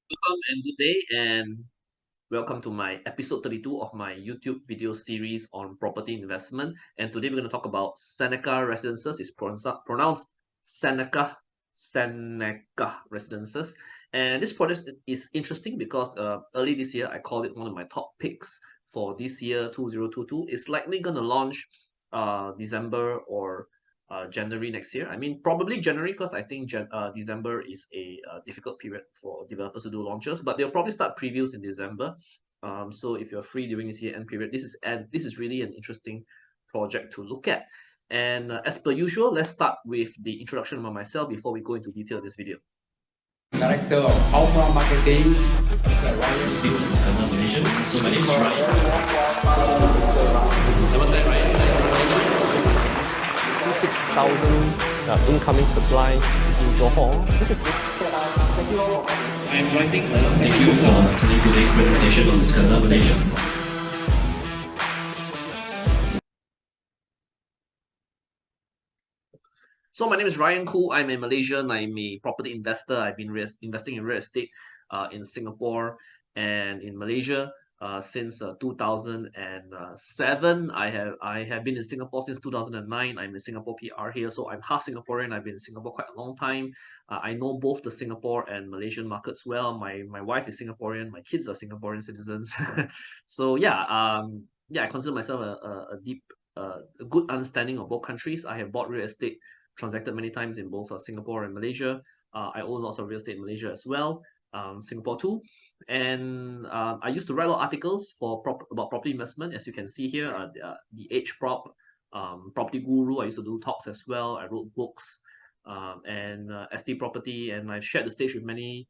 Welcome and good day, and welcome to my episode 32 of my YouTube video series on property investment. And today we're going to talk about Sceneca Residences. It's pronounced Sceneca Residences. And this project is interesting because early this year I called it one of my top picks for this year 2022. It's likely going to launch December or January next year. I mean, probably January because I think December is a difficult period for developers to do launches, but they'll probably start previews in December. So if you're free during this year end period, this is really an interesting project to look at. And as per usual, let's start with the introduction of myself before we go into detail of this video. Director of Outbound Marketing, Ryan speaking in Tanah Malaysia. So my name is Ryan. Nama saya Ryan. 6,000 incoming supply in Johor. This is I am writing a thank you for attending today's presentation on Tanah Malaysia. So my name is Ryan Khoo. I'm a Malaysian. I'm a property investor. I've been investing in real estate in Singapore and in Malaysia since 2007. I have been in Singapore since 2009. I'm a Singapore PR here, so I'm half Singaporean. I've been in Singapore quite a long time. I know both the Singapore and Malaysian markets well. My wife is Singaporean. My kids are Singaporean citizens. So yeah, I consider myself a deep, a good understanding of both countries. I have bought real estate, transacted many times in both Singapore and Malaysia. I own lots of real estate in Malaysia as well, Singapore too. And I used to write a lot of articles about property investment. As you can see here, the H Prop, Property Guru. I used to do talks as well. I wrote books and ST Property, and I've shared the stage with many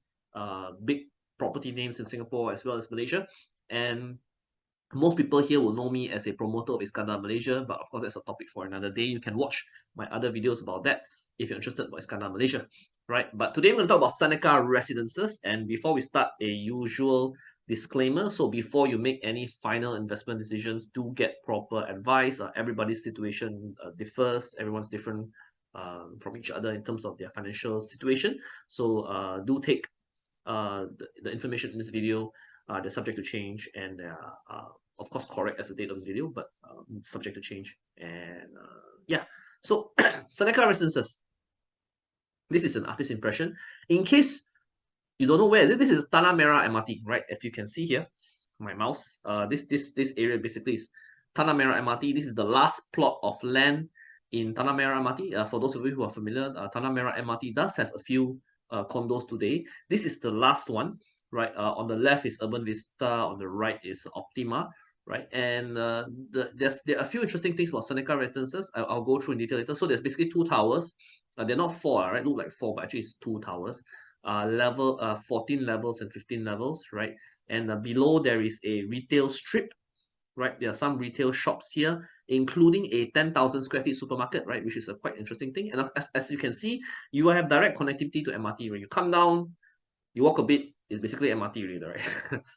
big property names in Singapore as well as Malaysia. And most people here will know me as a promoter of Iskandar Malaysia, but of course that's a topic for another day. You can watch my other videos about that if you're interested about Iskandar Malaysia, right? But today we're going to talk about Sceneca Residences, and before we start, a usual disclaimer. So before you make any final investment decisions, do get proper advice. Everybody's situation differs. Everyone's different from each other in terms of their financial situation. So do take the information in this video. They're subject to change, and of course correct as the date of this video, but subject to change. And yeah, so Sceneca Residences. This is an artist impression. In case you don't know where is it, this is Tanah Merah MRT, right? If you can see here, my mouse, this area basically is Tanah Merah MRT. This is the last plot of land in Tanah Merah MRT. For those of you who are familiar, Tanah Merah MRT does have a few condos today. This is the last one, right? On the left is Urban Vista, on the right is Optima, right? And there are a few interesting things about Sceneca Residences. I'll go through in detail later. So there's basically two towers. They're not four, right? Look like four, but actually it's two towers. 14 levels and 15 levels, right? And below there is a retail strip, right? There are some retail shops here, including a 10,000 square feet supermarket, right? Which is a quite interesting thing. And as you can see, you have direct connectivity to MRT. When you come down, you walk a bit, it's basically MRT really, right?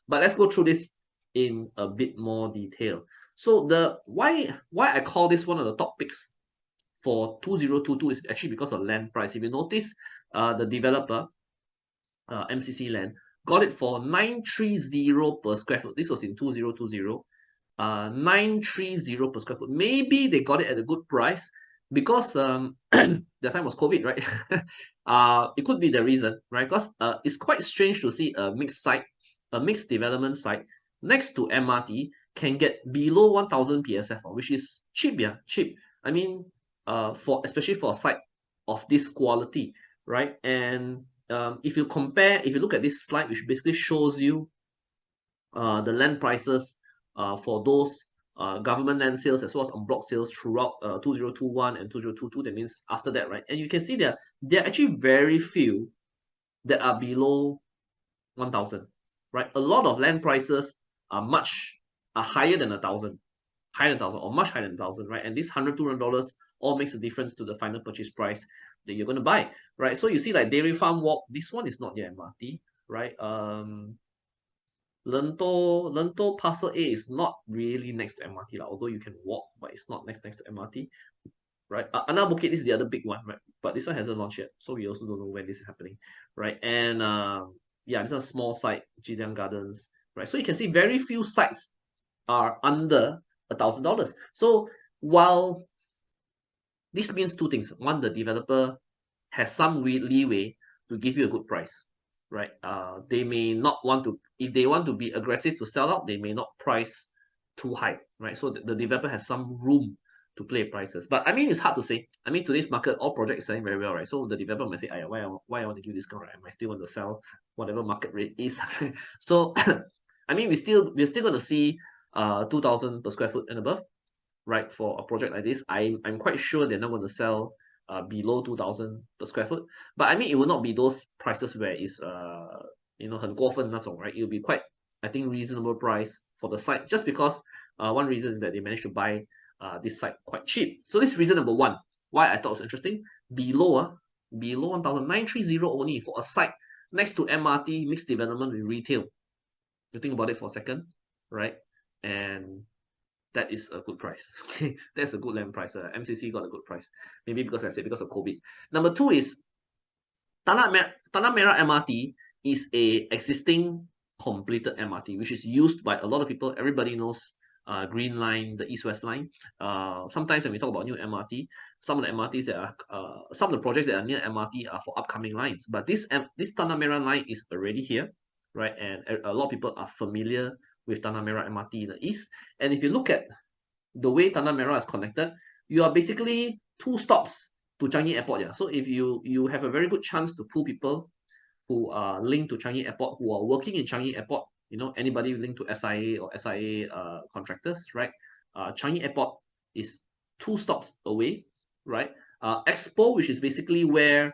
But let's go through this in a bit more detail. So the why I call this one of the top picks for 2022 is actually because of land price. If you notice, the developer, MCC Land, got it for 930 per square foot. This was in 2020. 930 per square foot. Maybe they got it at a good price because that time was COVID, right? It could be the reason, right? Because it's quite strange to see a mixed site, a mixed development site next to MRT can get below 1,000 PSF, which is cheap, yeah, cheap. I mean, especially for a site of this quality, right? And if you look at this slide, which basically shows you the land prices for those government land sales as well as on block sales throughout 2021 and 2022, that means after that, right? And you can see there are actually very few that are below 1,000, right? A lot of land prices are higher than 1,000, or much higher than 1,000, right? And this $100, $200 all makes a difference to the final purchase price that you're going to buy, right? So you see like Dairy Farm Walk, this one is not the MRT, right? Lento Parcel A is not really next to MRT, although you can walk, but it's not next to MRT, right? Anak Bukit is the other big one, right? But this one hasn't launched yet, so we also don't know when this is happening, right? And yeah, this is a small site, Jidiang Gardens, right? So you can see very few sites are under $1,000. So while this means two things. One, the developer has some leeway to give you a good price, right? They may not want to, if they want to be aggressive to sell out, they may not price too high, right? So the developer has some room to play prices. But I mean, it's hard to say. I mean, today's market, all projects are selling very well, right? So the developer might say, why I want to give discount, right? I might still want to sell whatever market rate is. So, I mean, we're still going to see 2,000 per square foot and above, right? For a project like this, I'm quite sure they're not going to sell below 2,000 per square foot. But I mean, it will not be those prices where it's 很过分那种, right? It will be quite, I think, reasonable price for the site, just because one reason is that they managed to buy this site quite cheap. So this is reason number one why I thought it was interesting. Below 1,930 only for a site next to MRT, mixed development with retail. You think about it for a second, right? And that is a good price. That's a good land price. MCC got a good price. Maybe because I said because of COVID. Number two is Tanah Merah MRT is a existing completed MRT, which is used by a lot of people. Everybody knows Green Line, the East-West Line. Sometimes when we talk about new MRT, some of the MRTs that are some of the projects that are near MRT are for upcoming lines. But this Tanah Merah line is already here, right? And a lot of people are familiar with Tanah Merah MRT in the east. And if you look at the way Tanah Merah is connected, you are basically 2 stops to Changi Airport. Yeah. So if you have a very good chance to pull people who are linked to Changi Airport, who are working in Changi Airport, anybody linked to SIA or SIA contractors, right? Changi Airport is 2 stops away, right? Expo, which is basically where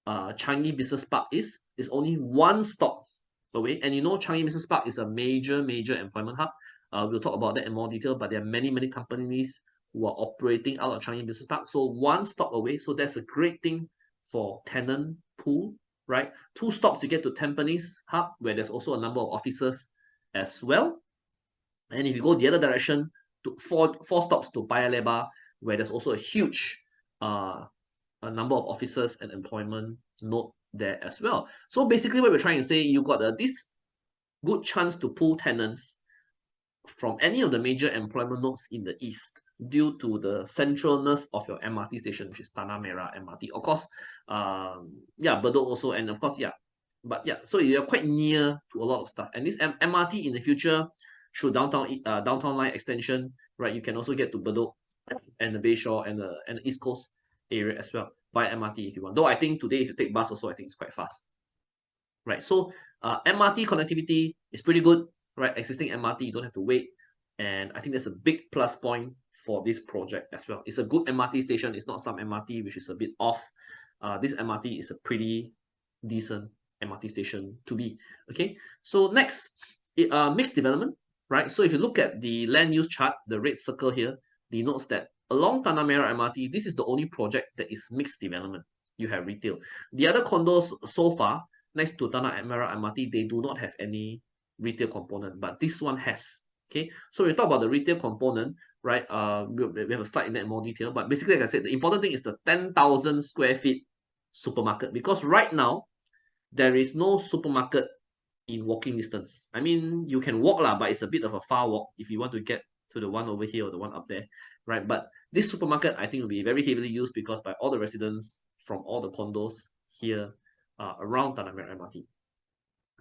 Changi Business Park is only 1 stop away. And Changi Business Park is a major employment hub. We'll talk about that in more detail, but there are many companies who are operating out of Changi Business Park. So 1 stop away. So that's a great thing for tenant pool, right? 2 stops you get to Tampines Hub, where there's also a number of offices as well. And if you go the other direction, to 4 stops to Paya Lebar, where there's also a huge a number of offices and employment node there as well. So basically what we're trying to say, you got this good chance to pull tenants from any of the major employment nodes in the east due to the centralness of your MRT station, which is Tanah Merah MRT. Of course, Bedok also, and of course, but so you're quite near to a lot of stuff. And this MRT in the future, through downtown line extension, right, you can also get to Bedok and the Bayshore and the East Coast area as well by MRT if you want. Though I think today if you take bus also, I think it's quite fast. Right, so MRT connectivity is pretty good, right? Existing MRT, you don't have to wait. And I think that's a big plus point for this project as well. It's a good MRT station. It's not some MRT which is a bit off. This MRT is a pretty decent MRT station to be. Okay, so next, mixed development, right? So if you look at the land use chart, the red circle here denotes that along Tanah Merah MRT, this is the only project that is mixed development. You have retail. The other condos so far, next to Tanah Merah MRT, they do not have any retail component, but this one has. Okay, so we talk about the retail component, right? We have a slide in that in more detail, but basically, like I said, the important thing is the 10,000 square feet supermarket, because right now, there is no supermarket in walking distance. I mean, you can walk lah, but it's a bit of a far walk if you want to get to the one over here or the one up there, right? But this supermarket, I think, will be very heavily used because by all the residents from all the condos here around Tanah Merah MRT.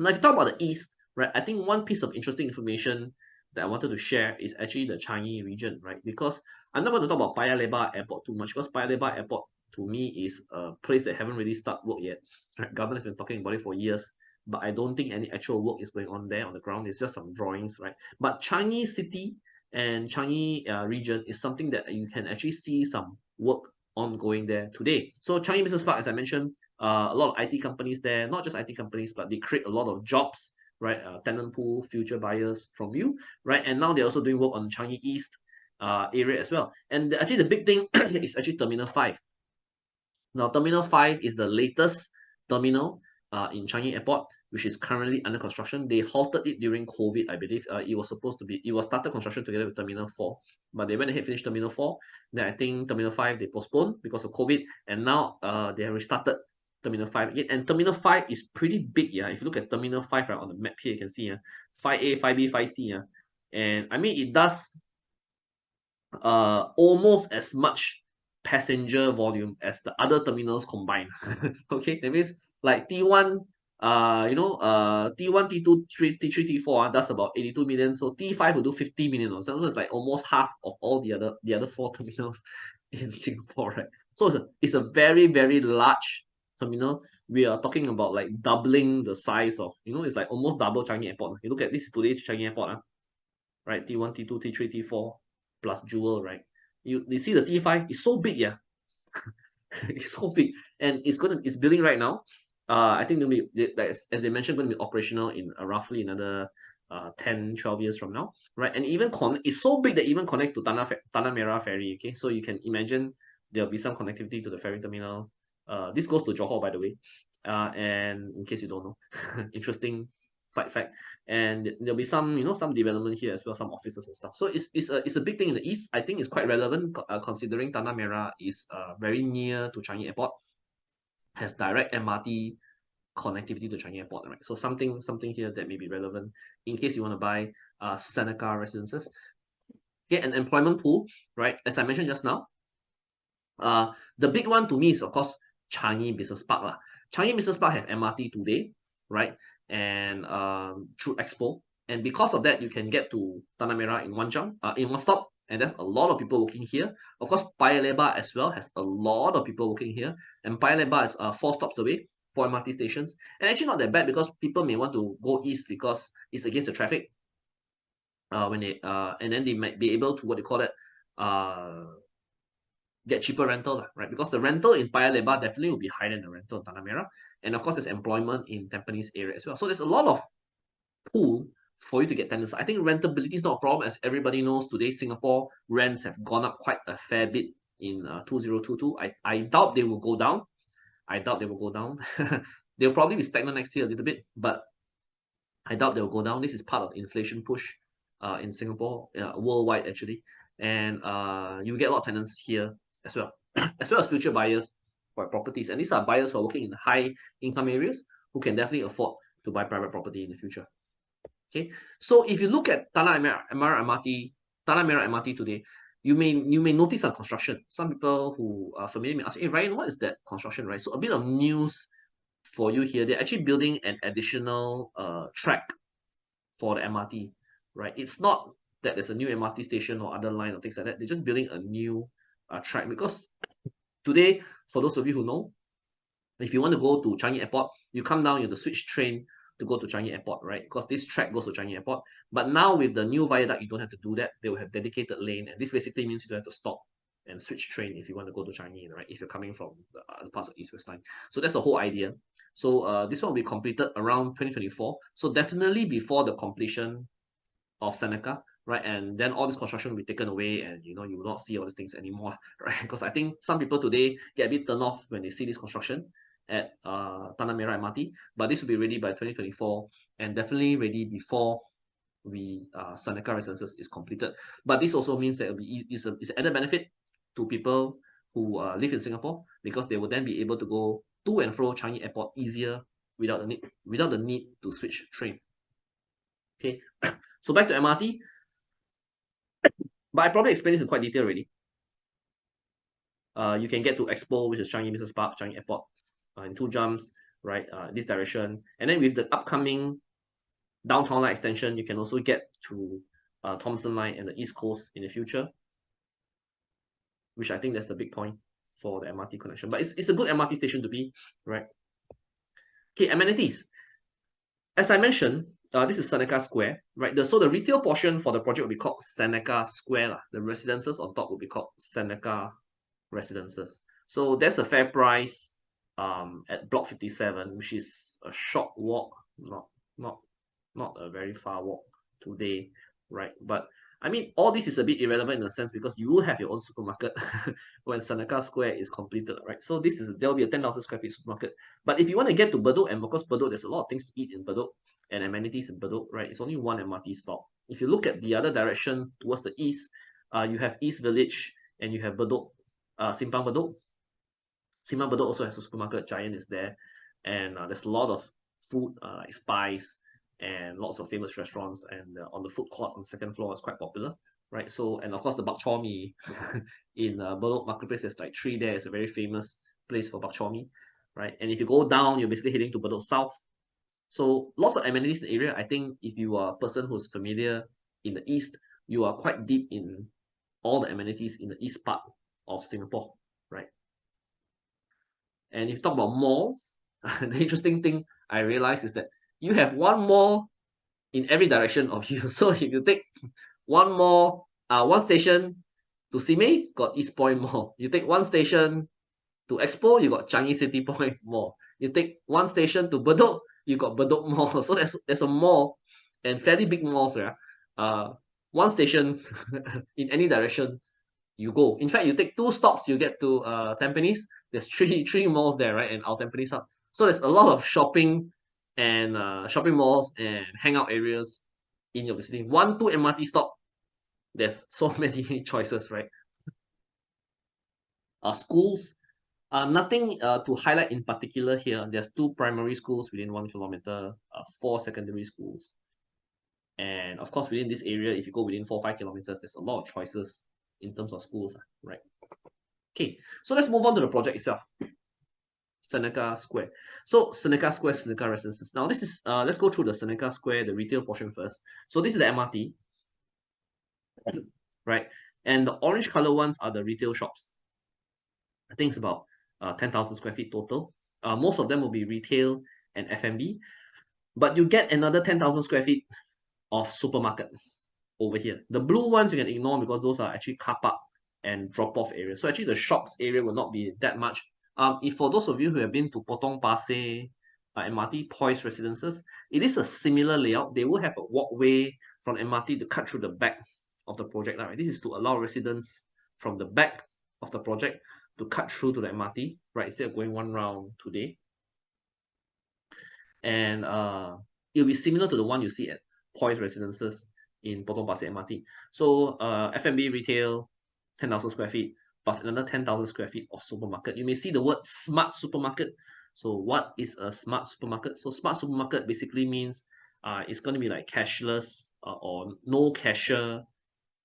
Now, if you talk about the east, right, I think one piece of interesting information that I wanted to share is actually the Changi region, right? Because I'm not going to talk about Paya Lebar Airport too much, because Paya Lebar Airport, to me, is a place that haven't really started work yet. Right? Government has been talking about it for years, but I don't think any actual work is going on there on the ground. It's just some drawings, right? But Changi City and Changi region is something that you can actually see some work ongoing there today. So Changi Business Park, as I mentioned, a lot of IT companies there, not just IT companies, but they create a lot of jobs, right? Tenant pool, future buyers from you, right? And now they're also doing work on Changi East area as well. And actually the big thing is actually Terminal 5. Now, Terminal 5 is the latest terminal in Changi Airport, which is currently under construction. They halted it during COVID, I believe. It was started construction together with Terminal 4, but they went ahead and finished Terminal 4. Then I think Terminal 5, they postponed because of COVID, and now they have restarted Terminal 5 again. And Terminal 5 is pretty big, yeah. If you look at Terminal 5 right on the map here, you can see 5A, 5B, 5C. And I mean, it does almost as much passenger volume as the other terminals combined. Okay, that means like T1, T1, T2, T3, T4 does about 82 million. So T5 will do 50 million or something. So it's like almost half of all the other four terminals in Singapore, right? So it's a very, very large terminal. We are talking about like doubling the size of, it's like almost double Changi Airport. You look at this today's Changi Airport, right? T1, T2, T3, T4 plus Jewel, right? You see the T5 is so big, yeah. It's so big, and it's building right now. I think they'll be, as they mentioned, going to be operational in roughly another 10, 12 years from now, right? And even it's so big that even connect to Tanah Merah ferry. Okay, so you can imagine there'll be some connectivity to the ferry terminal. This goes to Johor, by the way, and in case you don't know, interesting side fact. And there'll be some development here as well, some offices and stuff. So it's a big thing in the east. I think it's quite relevant considering Tanah Merah is very near to Changi Airport, has direct MRT connectivity to Changi Airport, right? So something here that may be relevant in case you want to buy Sceneca Residences. Get an employment pool, right? As I mentioned just now, the big one to me is of course Changi Business Park lah. Changi Business Park have MRT today, right? And through Expo, and because of that, you can get to Tanah Merah in one jump, in one stop. And there's a lot of people working here. Of course, Paya Lebar as well has a lot of people working here. And Paya Lebar is 4 stops away, 4 MRT stations. And actually not that bad because people may want to go east because it's against the traffic. And then they might be able to, what they call it, get cheaper rental, right? Because the rental in Paya Lebar definitely will be higher than the rental in Tanah Merah. And of course, there's employment in Tampines area as well. So there's a lot of pool for you to get tenants. I think rentability is not a problem. As everybody knows, today Singapore rents have gone up quite a fair bit in 2022. I doubt they will go down. They'll probably be stagnant next year a little bit, but I doubt they'll go down. This is part of inflation push in Singapore, worldwide actually. And you get a lot of tenants here as well, as well as future buyers for properties. And these are buyers who are working in high income areas who can definitely afford to buy private property in the future. Okay, so if you look at Tanah Merah MRT today, you may notice some construction. Some people who are familiar may ask, hey Ryan, what is that construction, right? So a bit of news for you here. They're actually building an additional track for the MRT, right? It's not that there's a new MRT station or other line or things like that. They're just building a new track because today, for those of you who know, if you want to go to Changi Airport, you come down, you have to switch train to go to Changi Airport, right? Because this track goes to Changi Airport. But now with the new viaduct, you don't have to do that. They will have dedicated lane, and this basically means you don't have to stop and switch train if you want to go to Changi, right? If you're coming from the other parts of East-West Line. So that's the whole idea. So this one will be completed around 2024. So definitely before the completion of Sceneca, right? And then all this construction will be taken away, and you will not see all these things anymore, right? Because I think some people today get a bit turned off when they see this construction at Tanah Merah MRT, but this will be ready by 2024 and definitely ready before Sceneca Residences is completed. But this also means that it's an added benefit to people who live in Singapore because they will then be able to go to and fro Changi Airport easier without the need to switch train. Okay, so back to MRT, but I probably explained this in quite detail already. You can get to Expo, which is Changi Business Park, Changi Airport, in 2 jumps, right? This direction, and then with the upcoming downtown line extension, you can also get to Thomson Line and the East Coast in the future, which I think that's the big point for the MRT connection. But it's a good MRT station to be, right? Okay, amenities. As I mentioned, this is Sceneca Square, right? So the retail portion for the project will be called Sceneca Square. The residences on top will be called Sceneca Residences. So there's a fair price at Block 57, which is a short walk, not a very far walk today, right? But I mean, all this is a bit irrelevant in a sense because you will have your own supermarket when Sceneca Square is completed, right? So there'll be a 10,000 square feet supermarket. But if you want to get to Bedok, and because Bedok, there's a lot of things to eat in Bedok and amenities in Bedok, right? It's only one MRT stop. If you look at the other direction towards the east, you have East Village and you have Bedok, Simpang Bedok. Simpang Bedok also has a supermarket, Giant is there, and there's a lot of food like Spice and lots of famous restaurants, and on the food court on the second floor is quite popular, right? So, and of course the bak chor mee in Bedok Marketplace, there's like 3 there. It's a very famous place for bak chor mee, right? And if you go down, you're basically heading to Bedok South. So lots of amenities in the area. I think if you are a person who's familiar in the east, you are quite deep in all the amenities in the east part of Singapore, right? And if you talk about malls, the interesting thing I realized is that you have one mall in every direction of you. So if you take one mall, one station to Simei, got East Point Mall. You take one station to Expo, you got Changi City Point Mall. You take one station to Bedok, you got Bedok Mall. So there's a mall and fairly big malls, yeah. One station in any direction you go. In fact, you take 2 stops, you get to Tampines. There's three malls there, right? And our Tampines Hub. So there's a lot of shopping and shopping malls and hangout areas in your vicinity. 2 MRT stop. There's so many choices, right? Schools. Nothing to highlight in particular here. There's 2 primary schools within 1 kilometer, 4 secondary schools. And of course, within this area, if you go within 4-5 kilometers, there's a lot of choices in terms of schools, right? Okay, so let's move on to the project itself. Sceneca Square. So Sceneca Square, Sceneca Residences. Now this is, let's go through the Sceneca Square, the retail portion first. So this is the MRT, right? And the orange color ones are the retail shops. I think it's about 10,000 square feet total. Most of them will be retail and F&B, but you get another 10,000 square feet of supermarket over here. The blue ones you can ignore because those are actually car park and drop-off areas. So actually the shops area will not be that much. If for those of you who have been to Potong Pasir MRT, Poise Residences, it is a similar layout. They will have a walkway from MRT to cut through the back of the project. Right? This is to allow residents from the back of the project to cut through to the MRT, right? Instead of going one round today. And it'll be similar to the one you see at Poise Residences in Potong Pasir MRT. So F&B retail, 10,000 square feet, plus another 10,000 square feet of supermarket. You may see the word smart supermarket. So what is a smart supermarket? So smart supermarket basically means it's going to be like cashless or no cashier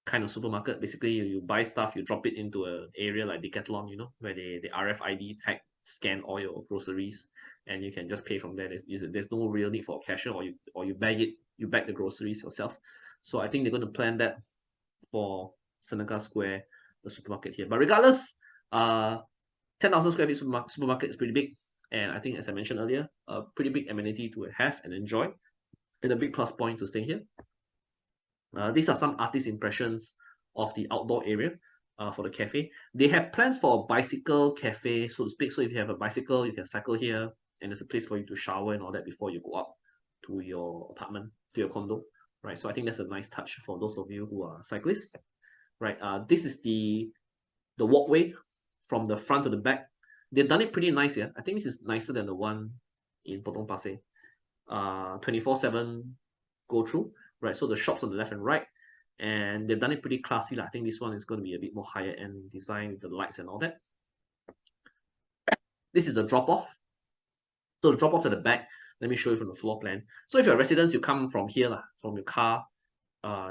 kind of supermarket. Basically, you buy stuff, you drop it into an area like Decathlon, you know, where they RFID tag scan all your groceries, and you can just pay from there. There's no real need for a cashier, or you bag the groceries yourself. So I think they're going to plan that for Sceneca Square, the supermarket here. But regardless, 10,000 square feet supermarket is pretty big, and I think, as I mentioned earlier, a pretty big amenity to have and enjoy, and a big plus point to staying here. These are some artist impressions of the outdoor area for the cafe. They have plans for a bicycle cafe, so to speak. So if you have a bicycle, you can cycle here, and there's a place for you to shower and all that before you go up to your apartment, to your condo, right? So I think that's a nice touch for those of you who are cyclists, right? This is the walkway from the front to the back. They've done it pretty nice here. I think this is nicer than the one in Potong Pasir. 24/7 go through. Right, so the shops on the left and right, and they've done it pretty classy. I think this one is going to be a bit more higher end design with the lights and all that. This is the drop-off. So the drop-off at the back, let me show you from the floor plan. So if you're a resident, you come from here, from your car,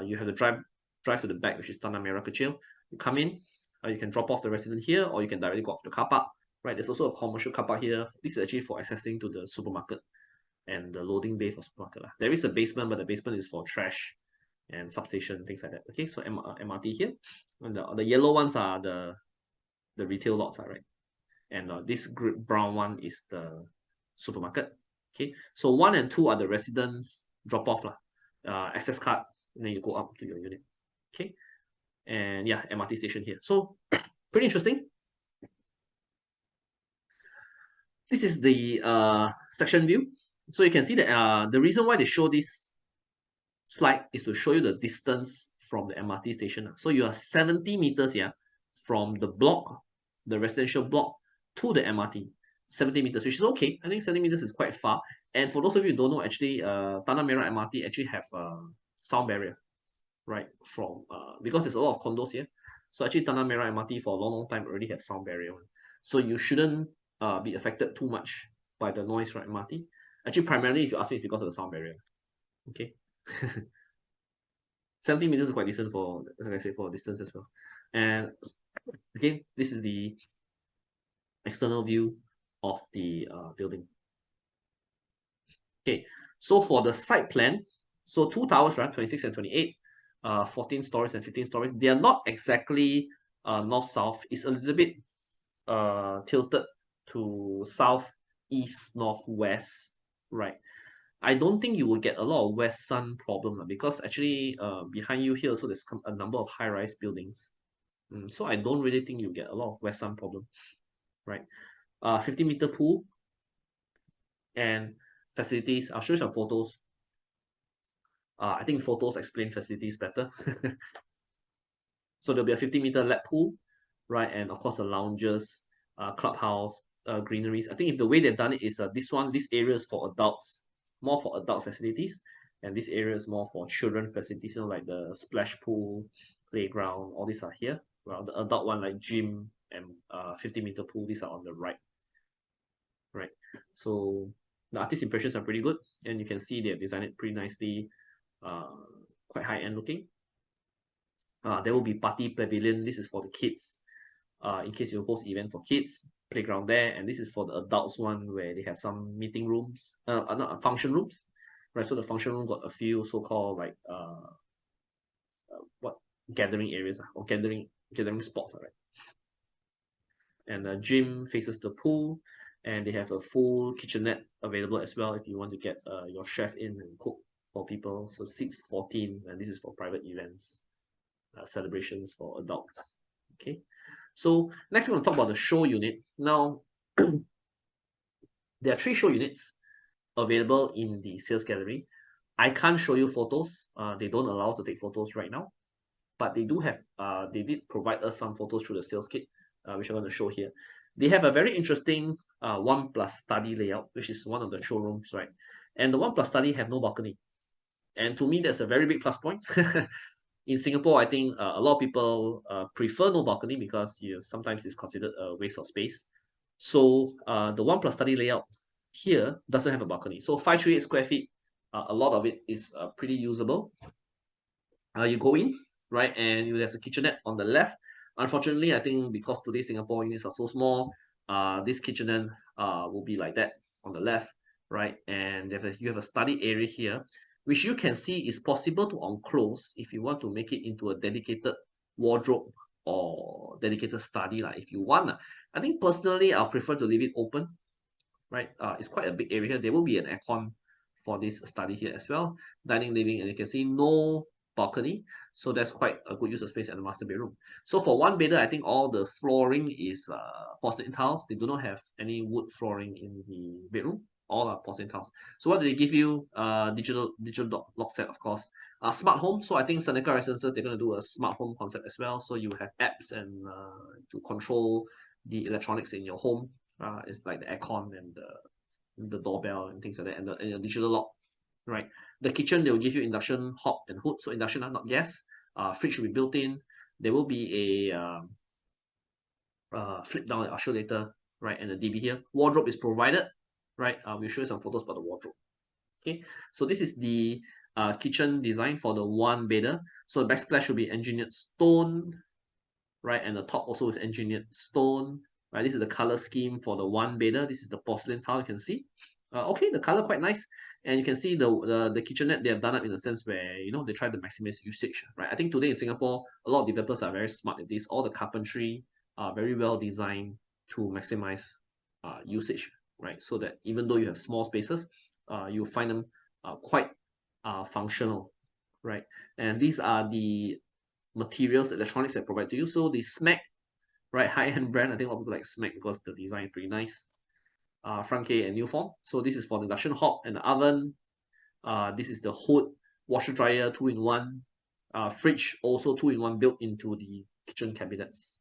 you have to drive to the back, which is Tanah Merah Kecil. You come in, you can drop off the resident here, or you can directly go up to the car park. Right, there's also a commercial car park here. This is actually for accessing to the supermarket and the loading bay for supermarket. There is a basement, but the basement is for trash and substation, things like that. Okay, so MRT here. And the yellow ones are the retail lots, right? And this brown one is the supermarket. Okay, so 1 and 2 are the residents drop off, access card, and then you go up to your unit. Okay, and yeah, MRT station here. So pretty interesting. This is the section view. So you can see that the reason why they show this slide is to show you the distance from the MRT station. So you are 70 meters here from the block, the residential block, to the MRT. 70 meters, which is okay. I think 70 meters is quite far. And for those of you who don't know, actually, Tanah Merah MRT actually have sound barrier, right? From because there's a lot of condos here. So actually, Tanah Merah MRT for a long time already have sound barrier. So you shouldn't be affected too much by the noise from MRT. Actually, primarily, if you ask me, it's because of the sound barrier. Okay. 70 meters is quite decent for, like I said, for distance as well. And again, this is the external view of the building. Okay, so for the site plan, so two towers, right, 26 and 28, 14 stories and 15 stories. They are not exactly north-south. It's a little bit tilted to south-east, northwest, right? I don't think you will get a lot of west sun problem because actually behind you here, so there's a number of high-rise buildings. So I don't really think you get a lot of west sun problem, right? 50-meter pool and facilities. I'll show you some photos. I think photos explain facilities better. So there'll be a 50-meter lap pool, right? And of course, the lounges, clubhouse, greeneries. I think if the way they've done it is this area is for adults, more for adult facilities. And this area is more for children facilities, like the splash pool, playground, all these are here. Well, the adult one like gym and 50-meter pool, these are on the right. Right. So the artist impressions are pretty good. And you can see they've designed it pretty nicely, quite high-end looking. There will be party pavilion. This is for the kids. In case you host event for kids, playground there. And this is for the adults one where they have some meeting rooms, not function rooms, right? So the function room got a few so-called like what gathering areas or gathering spots, right? And the gym faces the pool, and they have a full kitchenette available as well if you want to get your chef in and cook for people. So seats 14, and this is for private events. Celebrations for adults. Okay, so next we're going to talk about the show unit. Now, there are 3 show units available in the sales gallery. I can't show you photos. They don't allow us to take photos right now, but they do have. They did provide us some photos through the sales kit, which I'm going to show here. They have a very interesting 1+ study layout, which is one of the showrooms, right? And the 1+ study have no balcony, and to me that's a very big plus point. In Singapore, I think a lot of people prefer no balcony because sometimes it's considered a waste of space. So the 1+ study layout here doesn't have a balcony. So 538 square feet, a lot of it is pretty usable. You go in, right, and there's a kitchenette on the left. Unfortunately, I think because today Singapore units are so small, this kitchenette will be like that on the left, right? And you have a study area here, which you can see is possible to enclose if you want to make it into a dedicated wardrobe or dedicated study, like if you want. I think personally, I'll prefer to leave it open, right? It's quite a big area. There will be an aircon for this study here as well. Dining, living, and you can see no balcony. So that's quite a good use of space at the master bedroom. So for one bedder, I think all the flooring is porcelain tiles. They do not have any wood flooring in the bedroom. All are porcelain tiles. So what do they give you? Digital lock set, of course. Smart home. So I think Sceneca Residences, they're going to do a smart home concept as well. So you have apps and to control the electronics in your home. It's like the aircon and the doorbell and things like that, and the digital lock, right? The kitchen, they will give you induction hob and hood, so induction, not gas. Fridge will be built in. There will be a flip down, I'll show later, right? And the DB here. Wardrobe is provided, right? We'll show you some photos about the wardrobe. Okay, so this is the kitchen design for the 1 bedder. So the backsplash will be engineered stone, right? And the top also is engineered stone. Right, this is the color scheme for the 1 bedder. This is the porcelain tile, you can see. Okay, the color quite nice. And you can see the kitchenette they have done up in a sense where, they try to maximize usage, right? I think today in Singapore, a lot of developers are very smart at this. All the carpentry are very well designed to maximize usage, right? So that even though you have small spaces, you'll find them quite functional, right? And these are the materials, electronics that provide to you. So the SMAC, right, high-end brand. I think a lot of people like SMAC because the design is pretty nice. Franke and Newform. So this is for the induction hob and the oven. This is the hood, washer dryer 2-in-1. Fridge also 2-in-1 built into the kitchen cabinets.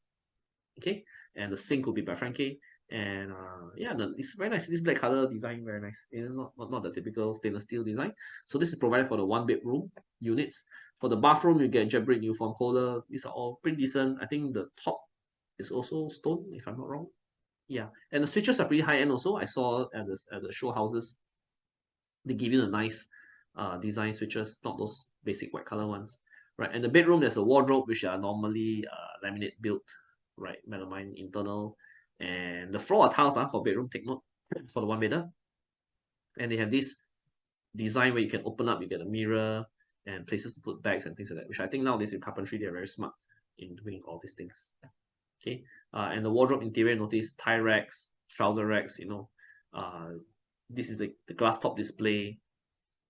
Okay, and the sink will be by Franke. And yeah, it's very nice. This black color design, very nice. Not the typical stainless steel design. So this is provided for the 1-bedroom units. For the bathroom, you get Jabrick Newform Kohler. These are all pretty decent. I think the top is also stone, if I'm not wrong. Yeah, and the switches are pretty high end also. I saw at the show houses, they give you the nice design switches, not those basic white color ones, right? And the bedroom, there's a wardrobe which are normally laminate built, right? Melamine internal, and the floor are tiles for bedroom. Take note for the one bedder, and they have this design where you can open up, you get a mirror and places to put bags and things like that. Which I think nowadays with carpentry they're very smart in doing all these things. Okay, and the wardrobe interior, notice tie racks, trouser racks. This is the glass top display.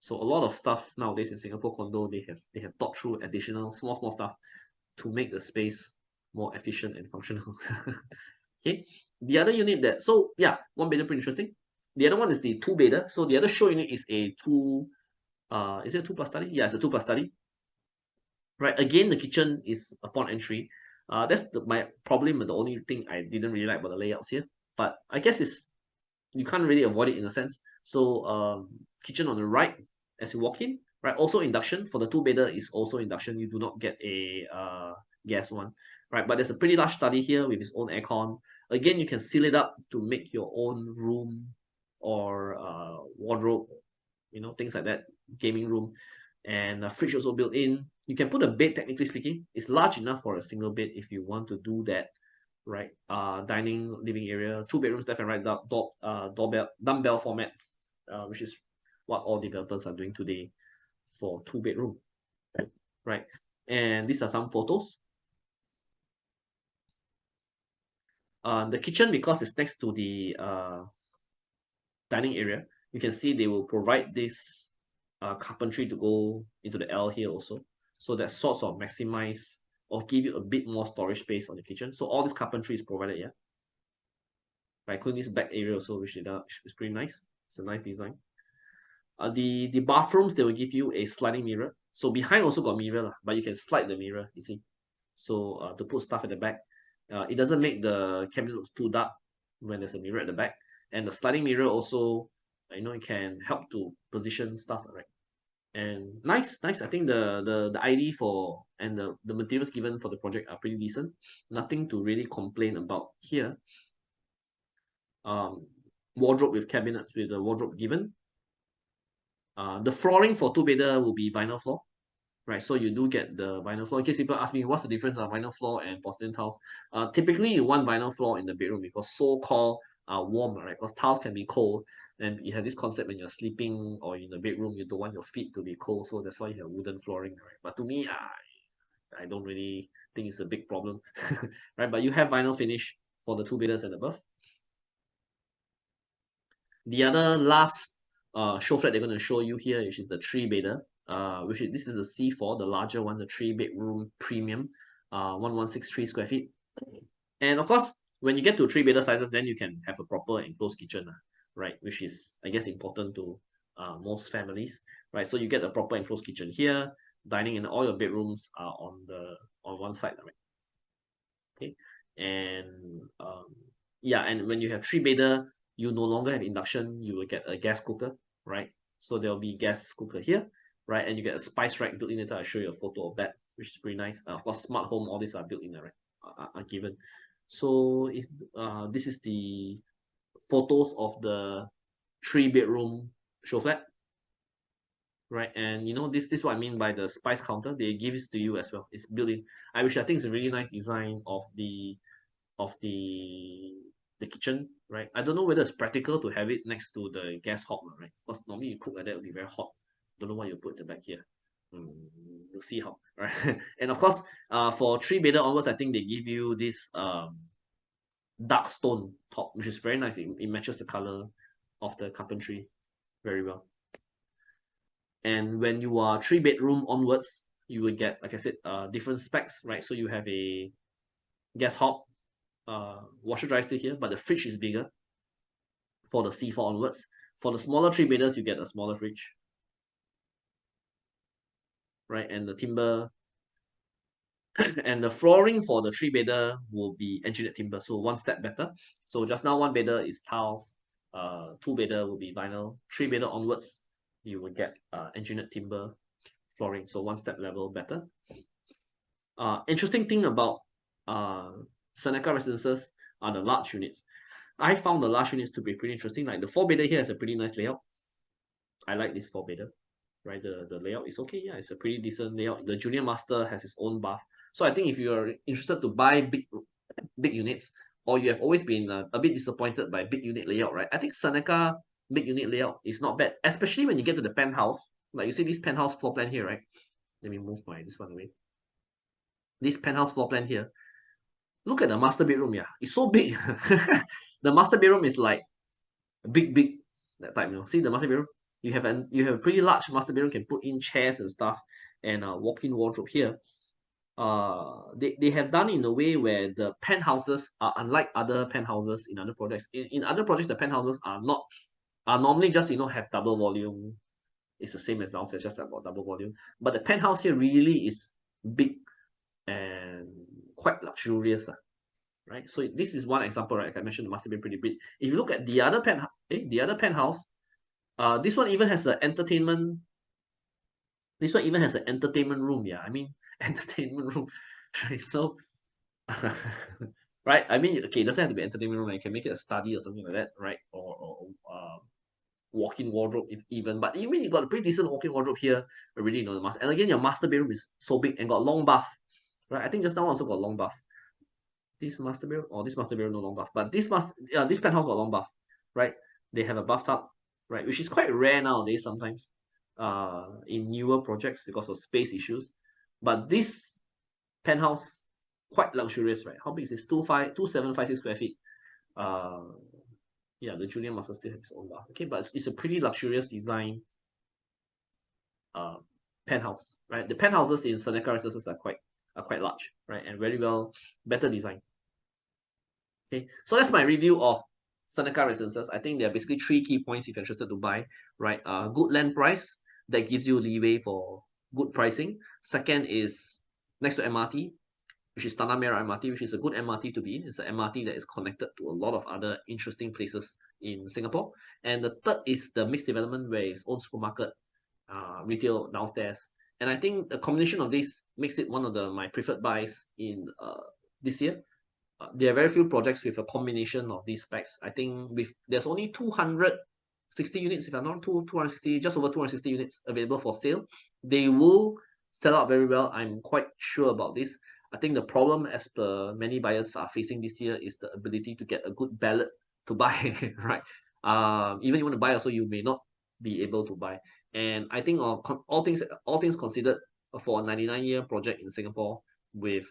So a lot of stuff nowadays in Singapore condo, they have thought through additional small stuff to make the space more efficient and functional. Okay, the other unit one bedder pretty interesting. The other one is the two bedder. So the other show unit is a two. Is it a 2+ study? Yeah, it's a 2+ study. Right. Again, the kitchen is upon entry. That's my problem and the only thing I didn't really like about the layouts here. But I guess you can't really avoid it in a sense. So kitchen on the right as you walk in, right? Also induction for the two bedder is also induction. You do not get a gas one, right? But there's a pretty large study here with its own aircon. Again, you can seal it up to make your own room or wardrobe, things like that, gaming room, and a fridge also built in. You can put a bed, technically speaking. It's large enough for a single bed if you want to do that, right? Dining, living area, 2 bedrooms left and right, doorbell, dumbbell format, which is what all developers are doing today for 2 bedroom, right? And these are some photos. The kitchen, because it's next to the dining area, you can see they will provide this carpentry to go into the L here also. So that sorts of maximize or give you a bit more storage space on the kitchen. So all this carpentry is provided here. Right, including this back area also, which is pretty nice. It's a nice design. The bathrooms, they will give you a sliding mirror. So behind also got mirror, but you can slide the mirror, you see. So to put stuff at the back. It doesn't make the cabinet look too dark when there's a mirror at the back. And the sliding mirror also, it can help to position stuff, right? And nice. I think the ID for and the materials given for the project are pretty decent. Nothing to really complain about here. Wardrobe with cabinets with the wardrobe given. The flooring for 2 bedder will be vinyl floor, right? So you do get the vinyl floor. In case people ask me what's the difference of vinyl floor and porcelain tiles, typically you want vinyl floor in the bedroom because so-called warm, right? Because tiles can be cold, and you have this concept when you're sleeping or in the bedroom, you don't want your feet to be cold, so that's why you have wooden flooring, right? But to me, I don't really think it's a big problem, right? But you have vinyl finish for the 2 bedders and above. The other last show flat they're going to show you here, which is the 3-bedder, this is the C4, the larger one, the 3-bedroom premium, 1163 square feet. And of course, when you get to 3-bedder sizes, then you can have a proper enclosed kitchen, right? Which is, I guess, important to most families, right? So you get a proper enclosed kitchen here, dining, and all your bedrooms are on one side, right? Okay, and and when you have 3-bedder, you no longer have induction, you will get a gas cooker, right? So there'll be gas cooker here, right? And you get a spice rack built in later. I'll show you a photo of that, which is pretty nice. Of course, smart home, all these are built in there, right? Are given. So if this is the photos of the 3-bedroom show flat, right? And this is what I mean by the spice counter. They give this to you as well. It's built in. I think it's a really nice design of the kitchen, right? I don't know whether it's practical to have it next to the gas hob, right? Because normally you cook like that, it'll be very hot. Don't know why you put the back here. You'll see how, right? And of course, for 3-bedder onwards, I think they give you this dark stone top, which is very nice. It matches the color of the carpentry very well. And when you are 3-bedroom onwards, you will get, like I said, different specs, right? So you have a gas hob, washer dryer still here, but the fridge is bigger for the C4 onwards. For the smaller 3-bedders, you get a smaller fridge, right? And the timber and the flooring for the 3-bedder will be engineered timber, so one step better. So just now 1-bedder is tiles, 2-bedder will be vinyl, 3-bedder onwards you will get engineered timber flooring, so one step level better. Interesting thing about Sceneca Residences are the large units. I found the lush units to be pretty interesting. Like the 4-bedder here has a pretty nice layout. I like this 4-bedder, right? The layout is okay. Yeah, it's a pretty decent layout. The junior master has his own bath. So I think if you're interested to buy big units, or you have always been a bit disappointed by big unit layout, right? I think Sceneca big unit layout is not bad, especially when you get to the penthouse. Like you see this penthouse floor plan here, right? Let me move this one away. This penthouse floor plan here. Look at the master bedroom, yeah. It's so big. The master bedroom is like big that type, you know. See the master bedroom? You have a pretty large master bedroom, can put in chairs and stuff, and a walk-in wardrobe here. They have done in a way where the penthouses are unlike other penthouses in other projects. In other projects, the penthouses are normally just, you know, have double volume. It's the same as downstairs, just about double volume. But the penthouse here really is big and quite luxurious, right? So this is one example, right? Like I mentioned, the master bedroom pretty big. If you look at the other penthouse, this one even has an entertainment. This one even has an entertainment room. Yeah, I mean entertainment room, right? So, right? I mean, okay, it doesn't have to be entertainment room. Like, you can make it a study or something like that, right? Or walk-in wardrobe if even. But even you got a pretty decent walk-in wardrobe here already, you know, the master. And again, your master bedroom is so big and got long bath, right? I think just now also got long bath. This master bedroom, or this master bedroom no long bath, but this penthouse got long bath, right? They have a bathtub, right, which is quite rare nowadays sometimes, in newer projects because of space issues. But this penthouse quite luxurious, right? How big is this? 2756 square feet. Yeah, the junior master still has his own bath. Okay, but it's a pretty luxurious design penthouse, right? The penthouses in Sceneca Residences are quite large, right, and very well, better design. Okay, so that's my review of Sceneca Residences. I think there are basically 3 key points if you're interested to buy, right? Good land price that gives you leeway for good pricing. Second is next to MRT, which is Tanah Merah MRT, which is a good MRT to be in. It's an MRT that is connected to a lot of other interesting places in Singapore. And the third is the mixed development where it's own supermarket, retail downstairs. And I think the combination of this makes it one of my preferred buys in this year. There are very few projects with a combination of these specs. I think there's only 260 units, if I'm not 260, just over 260 units available for sale. They will sell out very well. I'm quite sure about this. I think the problem, as per many buyers are facing this year, is the ability to get a good ballot to buy, right? Even you want to buy also, you may not be able to buy. And I think all things considered, for a 99-year project in Singapore with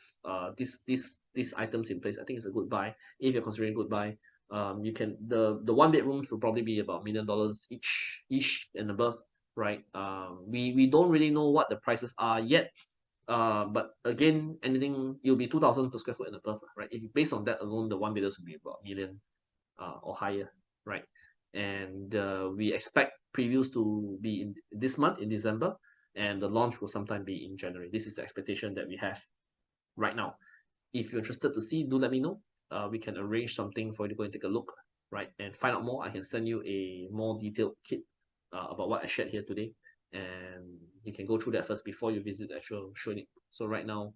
these items in place, I think it's a good buy. If you're considering good buy, you can the 1-bedrooms will probably be about $1 million each and above, right? We don't really know what the prices are yet. But again, anything, it'll be 2,000 per square foot and above, right? If based on that alone, the 1-bedders will be about $1 million or higher, right? And we expect previews to be in this month, in December, and the launch will sometime be in January. This is the expectation that we have right now. If you're interested to see, do let me know. We can arrange something for you to go and take a look, right? And find out more. I can send you a more detailed kit about what I shared here today, and you can go through that first before you visit the actual showing. So right now,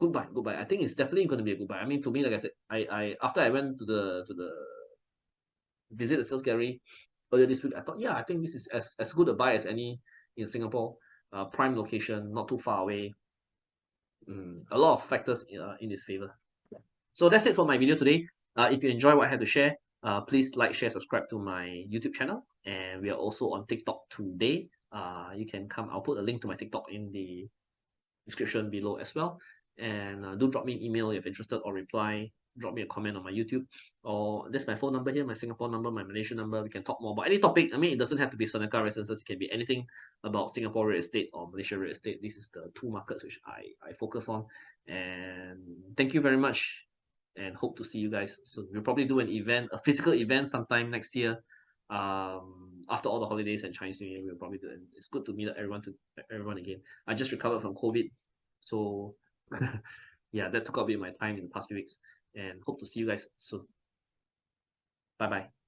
goodbye. I think it's definitely going to be a goodbye. I mean, to me, like I said, I after I went to the visit the sales gallery earlier this week, I thought, yeah, I think this is as good a buy as any in Singapore. Prime location, not too far away. A lot of factors in its favor. So that's it for my video today. If you enjoy what I had to share, please like, share, subscribe to my YouTube channel. And we are also on TikTok today. You can come, I'll put a link to my TikTok in the description below as well. And do drop me an email if you're interested, or reply, drop me a comment on my YouTube. Or that's my phone number here, my Singapore number, my Malaysian number. We can talk more about any topic. I mean, it doesn't have to be Sceneca Residences. It can be anything about Singapore real estate or Malaysia real estate. This is the 2 markets which I focus on. And thank you very much, and hope to see you guys soon. We'll probably do an event, a physical event sometime next year. After all the holidays and Chinese New Year, we'll probably do it. It's good to meet up everyone again. I just recovered from COVID, so yeah, that took a bit of my time in the past few weeks, and hope to see you guys soon. Bye bye.